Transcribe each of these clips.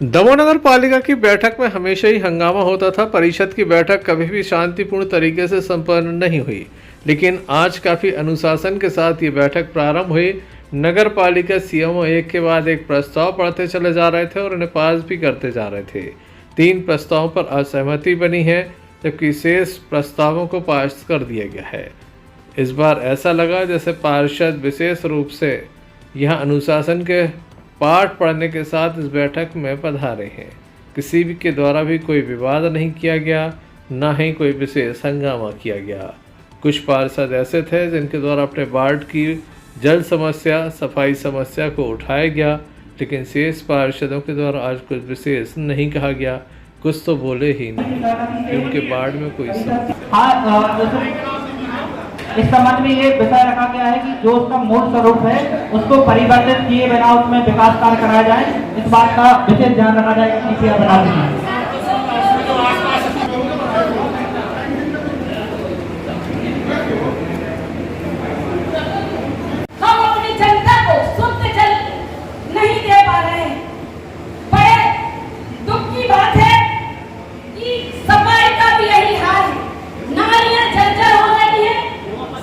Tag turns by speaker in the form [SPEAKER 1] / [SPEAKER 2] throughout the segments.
[SPEAKER 1] दमोह नगर पालिका की बैठक में हमेशा ही हंगामा होता था। परिषद की बैठक कभी भी शांतिपूर्ण तरीके से संपन्न नहीं हुई, लेकिन आज काफी अनुशासन के साथ ये बैठक प्रारंभ हुई। नगर पालिका सीएमओ एक के बाद एक प्रस्ताव पढ़ते चले जा रहे थे और उन्हें पास भी करते जा रहे थे। 3 प्रस्तावों पर असहमति बनी है, जबकि शेष प्रस्तावों को पास कर दिया गया है। इस बार ऐसा लगा जैसे पार्षद विशेष रूप से यहाँ अनुशासन के पाठ पढ़ने के साथ इस बैठक में पधारे हैं। किसी भी के द्वारा भी कोई विवाद नहीं किया गया, न ही कोई विशेष हंगामा किया गया। कुछ पार्षद ऐसे थे जिनके द्वारा अपने वार्ड की जल समस्या, सफाई समस्या को उठाया गया, लेकिन शेष पार्षदों के द्वारा आज कुछ विशेष नहीं कहा गया। कुछ तो बोले ही नहीं कि उनके वार्ड में कोई समस्या।
[SPEAKER 2] इस संबंध में ये विषय रखा गया है कि जो उसका मूल स्वरूप है उसको परिवर्तित किए बिना उसमें विकास कार्य कराया जाए। इस बात का विशेष ध्यान रखा जाए कि किसी बना दें।
[SPEAKER 3] हम अपनी जनता को शुद्ध जल नहीं दे पा रहे हैं। बड़े दुख की बात है कि सफाई का भी यही हाल है। नालियां जर्जर हो रही है,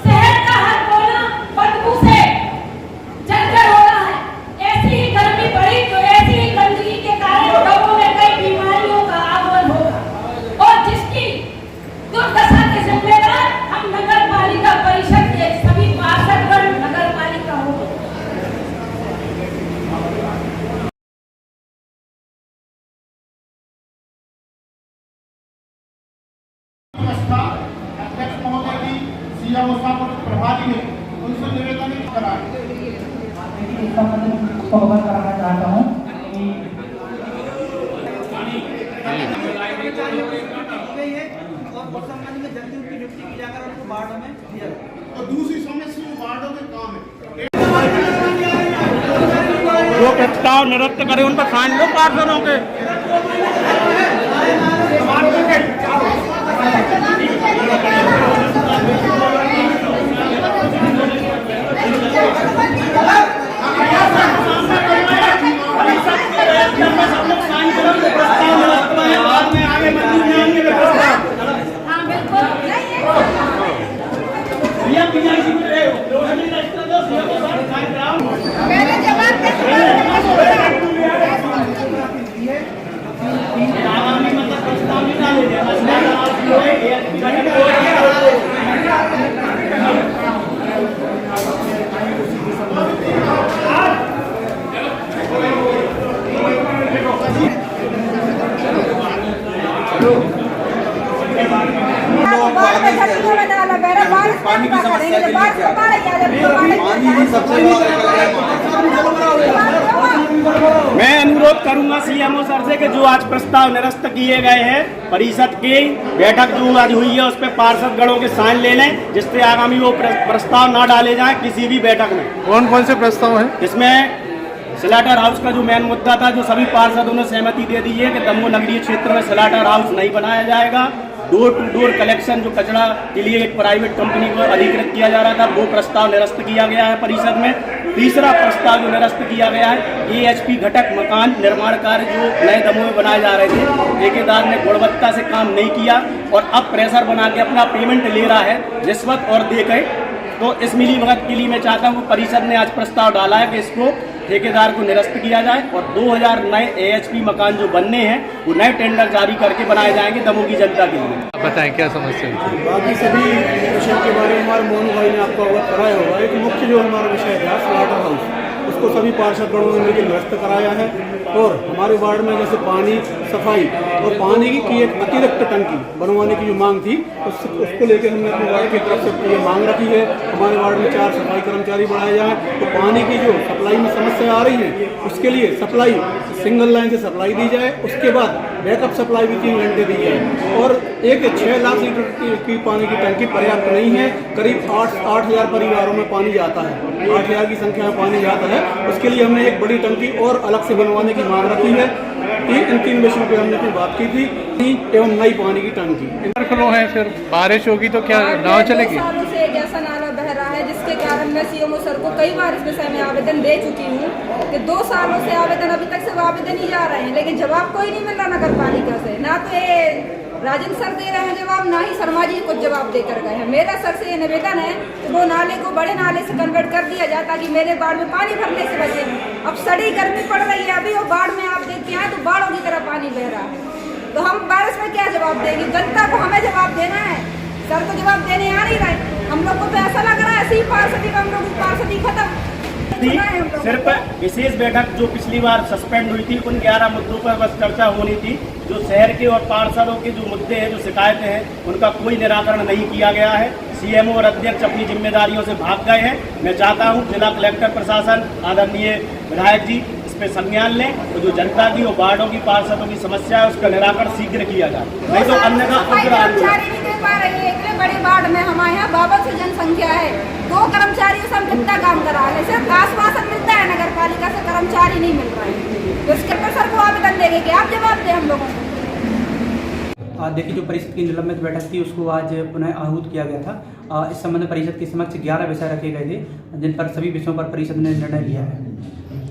[SPEAKER 3] शहर का हर कोना बदबू से जर्जर हो रहा है। ऐसी ही गर्मी बढ़ी तो ऐसी ही गंदगी के कारण लोगों में कई बीमारियों का आगमन होगा, और जिसकी दुर्दशा के जिम्मेदार हम नगर पालिका परिषद के सभी पार्षदगण नगर पालिका होगा।
[SPEAKER 4] अध्यक्ष महोदय की सीएमओ साहब प्रभारी है, उनसे निवेदन कराएं।
[SPEAKER 2] इस संबंध में अवगत कराना चाहता हूँ कि
[SPEAKER 5] और उस संबंध में जल्दी उनकी नियुक्ति की जाकर उनको वार्डों में दिया जाए।
[SPEAKER 4] और दूसरी समस्या वार्डों में काम है।
[SPEAKER 5] जो प्रस्ताव निरस्त करे उन पर साइन लो पार्षदों के।
[SPEAKER 6] पानी की समस्या के
[SPEAKER 5] मैं अनुरोध करूंगा सीएमओ सर से कि जो आज प्रस्ताव निरस्त किए गए हैं, परिषद की बैठक जो आज हुई है उस पर पार्षद गणों के साइन ले लें, जिससे आगामी वो प्रस्ताव ना डाले जाएं किसी भी बैठक में।
[SPEAKER 1] कौन कौन से प्रस्ताव हैं?
[SPEAKER 5] इसमें स्लाटर हाउस का जो मेन मुद्दा था, जो सभी पार्षदों ने सहमति दे दी है कि दमोह नगरीय क्षेत्र में स्लाटर हाउस नहीं बनाया जाएगा। डोर टू डोर कलेक्शन जो कचरा के लिए एक प्राइवेट कंपनी को अधिकृत किया जा रहा था, वो प्रस्ताव निरस्त किया गया है परिषद में। तीसरा प्रस्ताव जो निरस्त किया गया है, एएचपी घटक मकान निर्माण कार्य जो नए दमोह में बनाए जा रहे थे, ठेकेदार ने गुणवत्ता से काम नहीं किया और अब प्रेशर बना के अपना पेमेंट ले रहा है रिश्वत और देकर। तो इस मिली भगत के लिए मैं चाहता हूँ परिषद ने आज प्रस्ताव डाला है कि इसको ठेकेदार को निरस्त किया जाए और 2000 नए एएचपी मकान जो बनने हैं वो नए टेंडर जारी करके बनाए जाएंगे दमोह की जनता के लिए।
[SPEAKER 1] बताएं क्या समस्या है?
[SPEAKER 7] बाकी सभी विषय के बारे में हमारे मोहन भाई ने आपको अवगत कराया होगा। एक मुख्य जो हमारा विषय था स्लाटर हाउस, उसको सभी पार्षदगणों ने मिलकर निरस्त कराया है। और हमारे वार्ड में जैसे पानी, सफाई और पानी की एक अतिरिक्त टंकी बनवाने की जो मांग थी, उसको लेकर हमने अपने वार्ड की तरफ से ये मांग रखी है। हमारे वार्ड में 4 सफाई कर्मचारी बढ़ाए जाएँ, तो पानी की जो सप्लाई में समस्या आ रही है उसके लिए सप्लाई सिंगल लाइन से सप्लाई दी जाए, उसके बाद बैकअप सप्लाई भी 3 घंटे दी जाए। और एक 6 लाख लीटर की पानी की टंकी पर्याप्त नहीं है। करीब 8,000 परिवारों में पानी जाता है, 8,000 की संख्या में पानी जाता है। उसके लिए हमने एक बड़ी टंकी और अलग से बनवाने की मांग रखी है। इन 3 विषयों पे हमने बात की थी, एवं नई पानी की टंकी।
[SPEAKER 1] है फिर बारिश होगी तो क्या नाव चलेगी?
[SPEAKER 6] सालों से एक ऐसा नाला बह रहा है जिसके कारण मैं सीएमओ सर को कई बार इस विषय में आवेदन दे चुकी हूँ कि 2 सालों से आवेदन अभी तक से वो आवेदन ही जा रहे हैं, लेकिन जवाब कोई नहीं मिल रहा नगर पालिका से। ना तो ये राजेंद्र सर दे रहे हैं जवाब, ना ही शर्मा जी कुछ जवाब देकर गए हैं। मेरा सर से ये निवेदन है कि वो नाले को बड़े नाले से कन्वर्ट कर दिया जाए ताकि मेरे बाढ़ में पानी भरने से बचे। अब सड़ी गर्मी पड़ रही है, अभी वो बाढ़ में आप देखते हैं तो बाढ़ों की तरह पानी बह रहा है, तो हम बारिश में क्या जवाब देंगे? जनता को हमें जवाब देना है, सर तो जवाब देने आ नहीं रहे। हम लोग को तो ऐसा लग रहा है ऐसी पार्षदी का हम लोग की पार्षदी खत्म।
[SPEAKER 5] सिर्फ विशेष बैठक जो पिछली बार सस्पेंड हुई थी उन 11 मुद्दों पर बस चर्चा होनी थी। जो शहर के और पार्षदों के जो मुद्दे हैं, जो शिकायतें हैं, उनका कोई निराकरण नहीं किया गया है। सीएमओ और अध्यक्ष अपनी जिम्मेदारियों से भाग गए हैं। मैं चाहता हूं जिला कलेक्टर प्रशासन, आदरणीय विधायक जी इस पे संज्ञान लें और जो जनता की और वार्डों की पार्षदों की समस्या है उसका निराकरण शीघ्र किया जाए, नहीं तो अन्यथा उग्र आंदोलन।
[SPEAKER 6] इतने बड़े वार्ड में हमारे यहाँ 52 जनसंख्या है, 2 कर्मचारियों से हम कितना काम करा रहे हैं? सिर्फ आश्वासन मिलता है नगर पालिका से, कर्मचारी नहीं मिल रहे हैं। तो इसके पर सर को आवेदन देंगे कि आप जवाब दें हम लोगों को।
[SPEAKER 2] देखिए, जो परिषद की निलंबित बैठक थी उसको आज पुनः आहूत किया गया था। इस संबंध में परिषद के समक्ष 11 विषय रखे गए थे, जिन पर सभी विषयों पर परिषद ने निर्णय लिया है।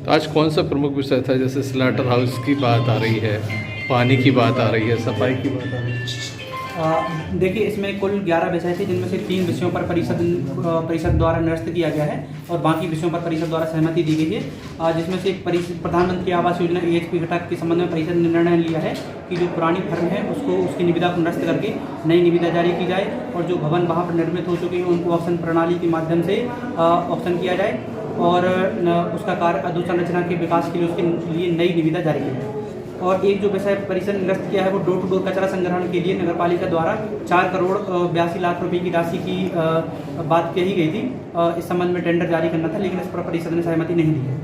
[SPEAKER 1] तो आज कौन सा प्रमुख विषय था? जैसे स्लॉटर हाउस की बात आ रही है, पानी की बात आ रही है, सफाई की बात आ रही है।
[SPEAKER 2] देखिए, इसमें कुल 11 विषय थे, जिनमें से 3 विषयों पर परिषद द्वारा निरस्त किया गया है और बाकी विषयों पर परिषद द्वारा सहमति दी गई है। जिसमें से एक प्रधानमंत्री आवास योजना AHP घटक के संबंध में परिषद ने निर्णय लिया है कि जो पुरानी फर्म है उसको उसकी निविदा को निरस्त करके नई निविदा जारी की जाए और जो भवन वहाँ पर निर्मित हो चुके हैं उनको ऑक्शन प्रणाली के माध्यम से ऑक्शन किया जाए और उसका कार्य अधोसंरचना के विकास के लिए उसके लिए नई निविदा जारी की जाए। और एक जो विषय परिषद ने निरस्त किया है वो डोर टू डोर कचरा संग्रहण के लिए नगरपालिका द्वारा 4 करोड़ 82 लाख रुपए की राशि की बात कही गई थी। इस संबंध में टेंडर जारी करना था, लेकिन इस पर परिषद ने सहमति नहीं दी है।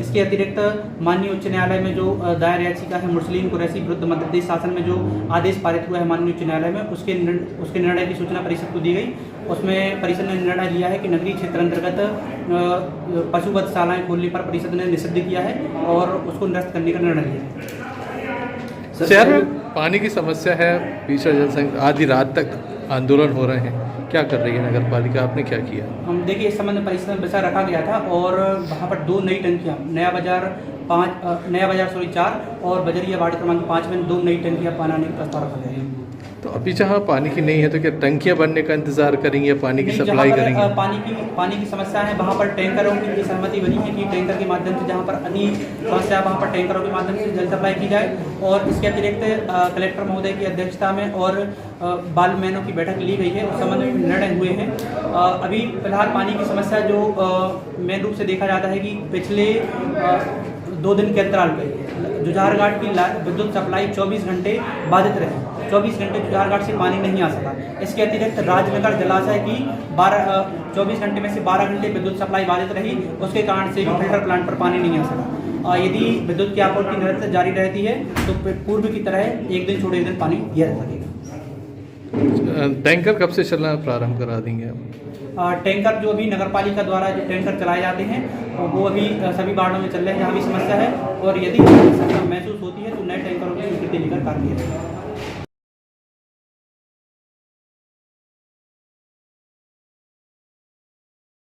[SPEAKER 2] इसके अतिरिक्त माननीय उच्च न्यायालय में जो दायर याचिका है मुस्लिम कुरैशी विरुद्ध मध्य प्रदेश शासन में जो आदेश पारित हुआ है माननीय उच्च न्यायालय में, उसके निर्णय की सूचना परिषद को दी गई। उसमें परिषद ने निर्णय लिया है कि नगरीय क्षेत्र अंतर्गत पशुवधशालाएं खोलने पर परिषद ने निषिद्ध किया है और उसको निरस्त करने का निर्णय लिया है।
[SPEAKER 1] शहर में पानी की समस्या है, पीछे जनसंख्या आधी रात तक आंदोलन हो रहे हैं, क्या कर रही है नगर पालिका? आपने क्या किया?
[SPEAKER 2] हम देखिए, इस संबंध में परिषद में विषय रखा गया था और वहाँ पर 2 नई टंकियाँ नया बाजार 4 और बजरिया वार्ड क्रमांक 5 में 2 नई टंकियाँ बनाने का प्रस्ताव रखा गया है।
[SPEAKER 1] तो अभी जहाँ पानी की नहीं है तो क्या टंकियाँ बनने का इंतजार करेंगे या पानी की सप्लाई करेंगे?
[SPEAKER 2] पानी की समस्या है, वहाँ पर टैंकरों की सहमति बनी है कि टैंकर के माध्यम से जहाँ पर अधिक समस्या है वहाँ पर टैंकरों के माध्यम से जल सप्लाई की जाए। और इसके अतिरिक्त कलेक्टर महोदय की अध्यक्षता में और बाल मैनों की बैठक ली गई है, उस संबंध में निर्णय हुए हैं। अभी फिलहाल पानी की समस्या जो मेन रूप से देखा जाता है कि पिछले 2 दिन के अंतराल पर जुझारघाट की विद्युत सप्लाई 24 घंटे बाधित रही। 24 घंटे जुझारघाट से पानी नहीं आ सका। इसके अतिरिक्त राजनगर जलाशय की 24 घंटे में से 12 घंटे विद्युत सप्लाई बाधित रही, उसके कारण से भी फिल्टर प्लांट पर पानी नहीं आ सका। यदि विद्युत की आपूर्ति निरंतर जारी रहती है तो पूर्व की तरह एक दिन छोड़े एक दिन पानी दिया जा सकेगा।
[SPEAKER 1] टैंकर कब से चलना प्रारंभ करा देंगे आप?
[SPEAKER 2] टैंकर जो अभी नगरपालिका द्वारा जो टैंकर चलाए जाते हैं वो अभी सभी वार्डों में चल रहे हैं जहाँ भी समस्या है, और यदि समस्या महसूस होती है तो नए टैंकरों की स्वीकृति लेकर कार्य किया जाएगा।